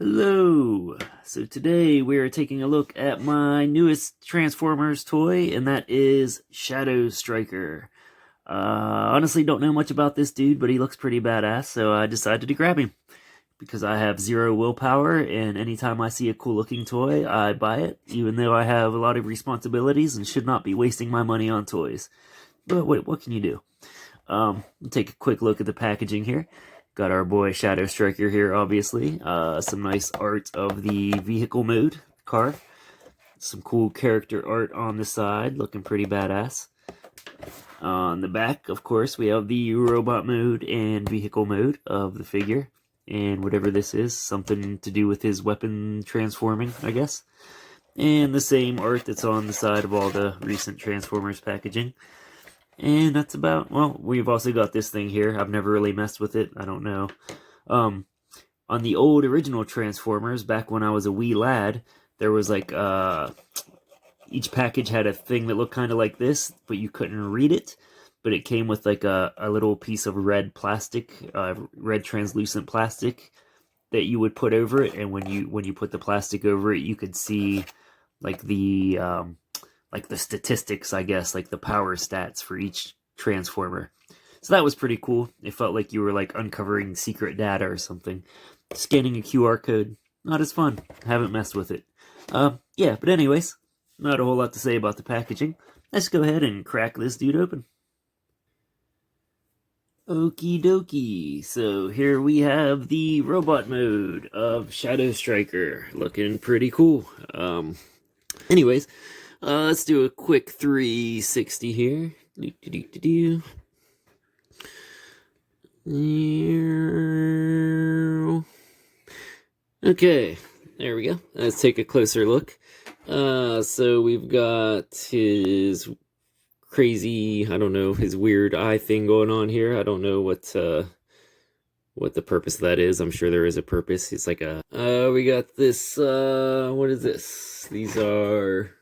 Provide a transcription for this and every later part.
Hello! So today we are taking a look at my newest Transformers toy, and that is Shadow Striker. Honestly don't know much about this dude, but he looks pretty badass, so I decided to grab him. Because I have zero willpower, and anytime I see a cool looking toy, I buy it, even though I have a lot of responsibilities and should not be wasting my money on toys. But wait, what can you do? Take a quick look at the packaging here. Got our boy Shadow Striker here, obviously. Some nice art of the vehicle mode car. Some cool character art on the side, looking pretty badass. On the back, of course, we have the robot mode and vehicle mode of the figure. And whatever this is, something to do with his weapon transforming, I guess. And the same art that's on the side of all the recent Transformers packaging. And that's about, well, we've also got this thing here. I've never really messed with it. I don't know. On the old original Transformers, back when I was a wee lad, there was like, each package had a thing that looked kind of like this, but you couldn't read it. But it came with like a little piece of red plastic, red translucent plastic that you would put over it. And when you put the plastic over it, you could see like the statistics, I guess, like the power stats for each Transformer. So that was pretty cool. It felt like you were like uncovering secret data or something. Scanning a QR code, not as fun. Haven't messed with it. Yeah, but anyways, not a whole lot to say about the packaging. Let's go ahead and crack this dude open. Okie dokie, so here we have the robot mode of Shadow Striker, looking pretty cool. Anyways, let's do a quick 360 here. Okay, there we go. Let's take a closer look. So we've got his crazy, I don't know, his weird eye thing going on here. I don't know what the purpose of that is. I'm sure there is a purpose. It's like a we got this what is this? These are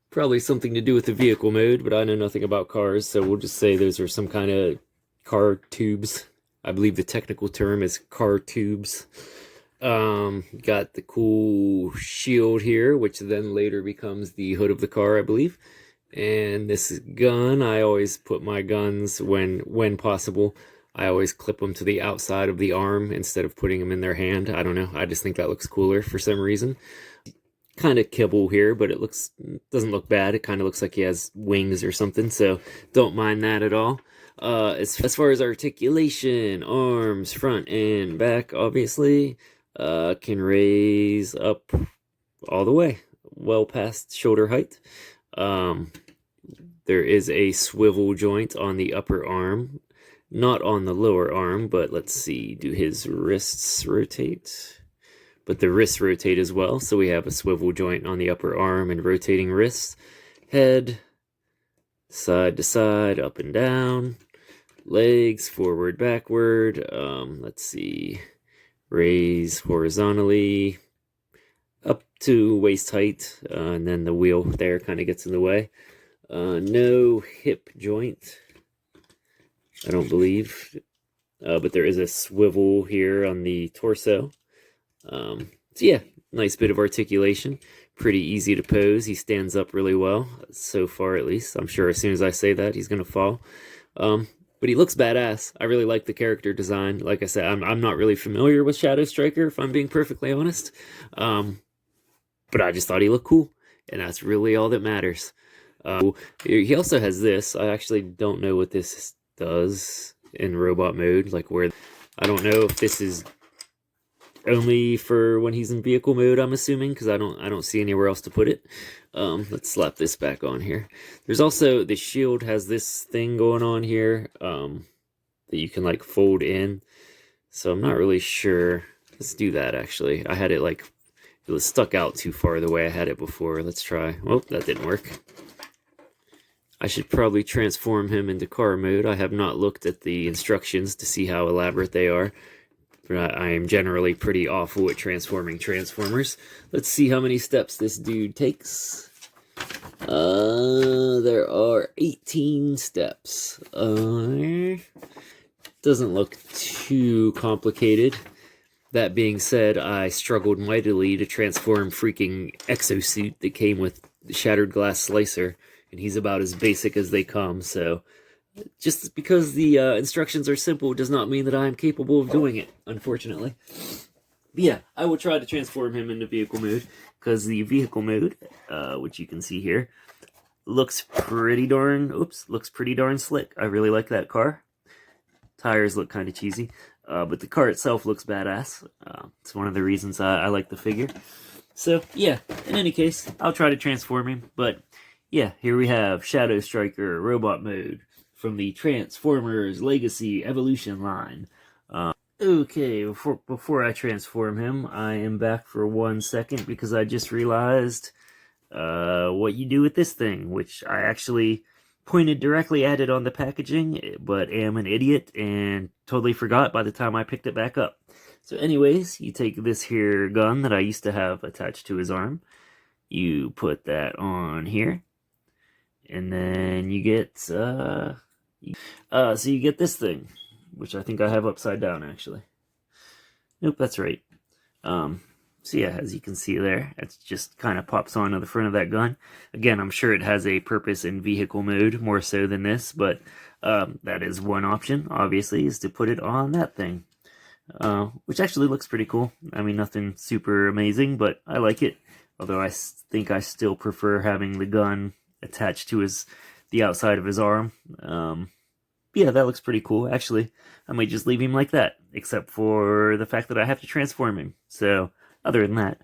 probably something to do with the vehicle mode, but I know nothing about cars, so we'll just say those are some kind of car tubes. I believe the technical term is car tubes. Got the cool shield here, which then later becomes the hood of the car, I believe. And this gun, I always put my guns when possible. I always clip them to the outside of the arm instead of putting them in their hand. I don't know. I just think that looks cooler for some reason. Kind of kibble here, but it doesn't look bad. It kind of looks like he has wings or something, so don't mind that at all. As far as articulation, arms, front and back, obviously, can raise up all the way, well past shoulder height. There is a swivel joint on the upper arm, not on the lower arm, but let's see, do his wrists rotate? But the wrists rotate as well, so we have a swivel joint on the upper arm and rotating wrists. Head, side to side, up and down. Legs, forward, backward. Let's see, raise horizontally up to waist height, and then the wheel there kind of gets in the way. No hip joint, I don't believe, but there is a swivel here on the torso. So yeah, nice bit of articulation, pretty easy to pose. He stands up really well, so far at least. I'm sure as soon as I say that, he's gonna fall. But he looks badass. I really like the character design. Like I said, I'm not really familiar with Shadow Striker, if I'm being perfectly honest. But I just thought he looked cool, and that's really all that matters. He also has this. I actually don't know what this does in robot mode. Like where, I don't know if this is only for when he's in vehicle mode, I'm assuming, because I don't see anywhere else to put it. Let's slap this back on here. There's also, the shield has this thing going on here, that you can like fold in. So I'm not really sure. Let's do that actually. I had it like, it was stuck out too far the way I had it before. Let's try. Well, that didn't work. I should probably transform him into car mode. I have not looked at the instructions to see how elaborate they are. But I am generally pretty awful at transforming Transformers. Let's see how many steps this dude takes. There are 18 steps. Doesn't look too complicated. That being said, I struggled mightily to transform freaking Exosuit that came with Shattered Glass Slicer, and he's about as basic as they come, so just because the instructions are simple does not mean that I am capable of doing it, unfortunately. But yeah, I will try to transform him into vehicle mode, because the vehicle mode, which you can see here, looks pretty darn slick. I really like that car. Tires look kind of cheesy, but the car itself looks badass. It's one of the reasons I like the figure. So yeah, in any case, I'll try to transform him. But yeah, here we have Shadow Striker Robot Mode from the Transformers Legacy Evolution line. Okay, before I transform him, I am back for 1 second because I just realized what you do with this thing, which I actually pointed directly at it on the packaging, but am an idiot and totally forgot by the time I picked it back up. So anyways, you take this here gun that I used to have attached to his arm, you put that on here, and then you get, so you get this thing, which I think I have upside down, actually. Nope, that's right. So yeah, as you can see there, it just kind of pops onto the front of that gun. Again, I'm sure it has a purpose in vehicle mode, more so than this, but that is one option, obviously, is to put it on that thing. Which actually looks pretty cool. I mean, nothing super amazing, but I like it. Although I think I still prefer having the gun attached to the outside of his arm. Yeah, that looks pretty cool. Actually, I might just leave him like that, except for the fact that I have to transform him. So, other than that,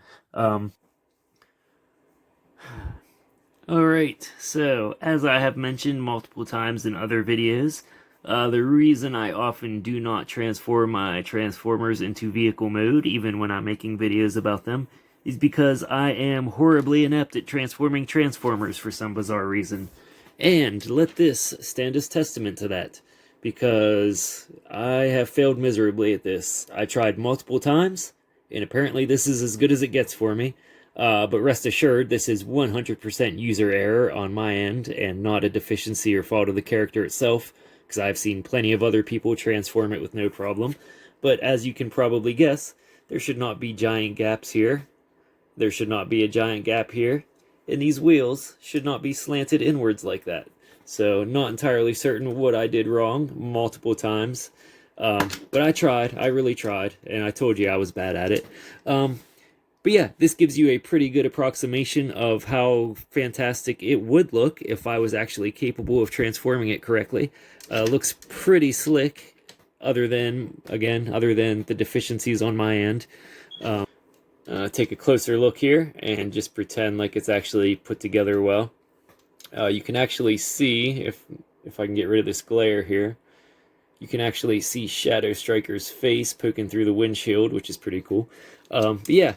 Alright, so as I have mentioned multiple times in other videos, the reason I often do not transform my Transformers into vehicle mode, even when I'm making videos about them, is because I am horribly inept at transforming Transformers for some bizarre reason. And let this stand as testament to that, because I have failed miserably at this. I tried multiple times, and apparently this is as good as it gets for me. But rest assured, this is 100% user error on my end, and not a deficiency or fault of the character itself, because I've seen plenty of other people transform it with no problem. But as you can probably guess, there should not be giant gaps here. There should not be a giant gap here. And these wheels should not be slanted inwards like that. So, not entirely certain what I did wrong multiple times. But I tried. I really tried. And I told you I was bad at it. But yeah, this gives you a pretty good approximation of how fantastic it would look if I was actually capable of transforming it correctly. Looks pretty slick, other than the deficiencies on my end. Take a closer look here and just pretend like it's actually put together well. You can actually see, if I can get rid of this glare here, you can actually see Shadow Striker's face poking through the windshield, which is pretty cool. But yeah,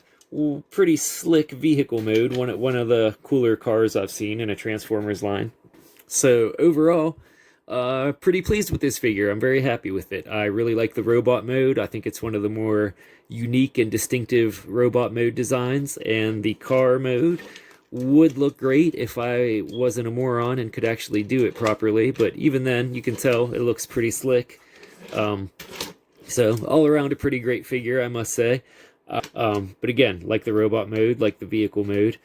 pretty slick vehicle mode. One of the cooler cars I've seen in a Transformers line. So overall, pretty pleased with this figure. I'm very happy with it. I really like the robot mode. I think it's one of the more unique and distinctive robot mode designs, and the car mode would look great if I wasn't a moron and could actually do it properly, but even then, you can tell it looks pretty slick. So all around a pretty great figure, I must say. But again, like the robot mode, like the vehicle mode,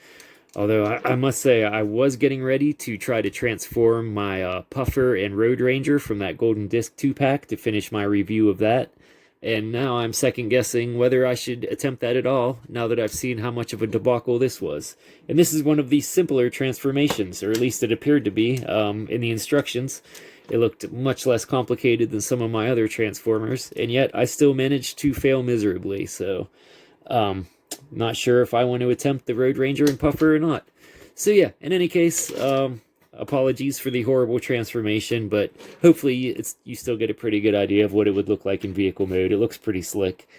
although I must say I was getting ready to try to transform my Puffer and Road Ranger from that Golden Disc 2-pack to finish my review of that. And now I'm second guessing whether I should attempt that at all, now that I've seen how much of a debacle this was. And this is one of the simpler transformations, or at least it appeared to be, in the instructions. It looked much less complicated than some of my other Transformers, and yet I still managed to fail miserably, so not sure if I want to attempt the Road Ranger and Puffer or not. So yeah, in any case, apologies for the horrible transformation, but hopefully you still get a pretty good idea of what it would look like in vehicle mode. It looks pretty slick.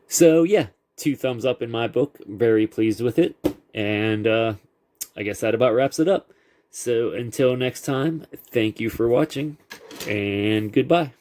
So yeah, 2 thumbs up in my book. Very pleased with it. And I guess that about wraps it up. So until next time, thank you for watching, and goodbye.